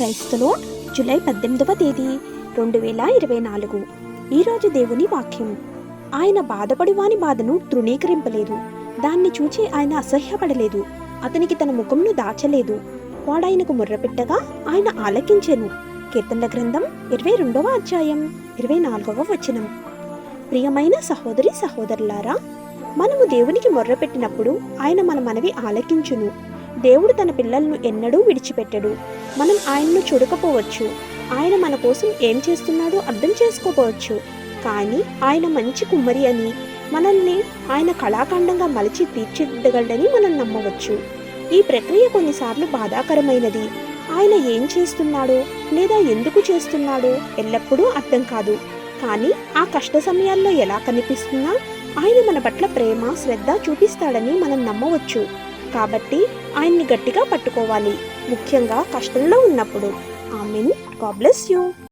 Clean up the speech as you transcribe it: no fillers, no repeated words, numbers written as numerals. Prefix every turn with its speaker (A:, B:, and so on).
A: క్రైస్తలో July 18వ తేదీ 2024. ఈరోజు దేవుని వాక్యం. ఆయన బాధపడి వాని బాధను తృణీకరింపలేదు, దాన్ని చూచి ఆయన అసహ్యపడలేదు, అతనికి తన ముఖంను దాచలేదు. వాడాయనకు ముర్రపెట్టగా ఆయన ఆలకించెను. కీర్తనల గ్రంథం 22వ అధ్యాయం 24వ వచనం. ప్రియమైన సహోదరి సహోదరులారా, మనము దేవునికి మొర్రపెట్టినప్పుడు ఆయన మన మనవి ఆలకించును. దేవుడు తన పిల్లలను ఎన్నడూ విడిచిపెట్టడు. మనం ఆయన్ను చూడకపోవచ్చు, ఆయన మన కోసం ఏం చేస్తున్నాడో అర్థం చేసుకోపోవచ్చు, కానీ ఆయన మంచి కుమ్మరి అని, మనల్ని ఆయన కళాఖండంగా మలిచి తీర్చిదిద్దగలడని మనం నమ్మవచ్చు. ఈ ప్రక్రియ కొన్నిసార్లు బాధాకరమైనది. ఆయన ఏం చేస్తున్నాడో లేదా ఎందుకు చేస్తున్నాడో ఎల్లప్పుడూ అర్థం కాదు. కానీ ఆ కష్ట సమయాల్లో ఎలా కనిపిస్తున్నా ఆయన మన పట్ల ప్రేమ, శ్రద్ధ చూపిస్తాడని మనం నమ్మవచ్చు. కాబట్టి ఆయన్ని గట్టిగా పట్టుకోవాలి, ముఖ్యంగా కష్టంలో ఉన్నప్పుడు. ఆమేన్. God bless you.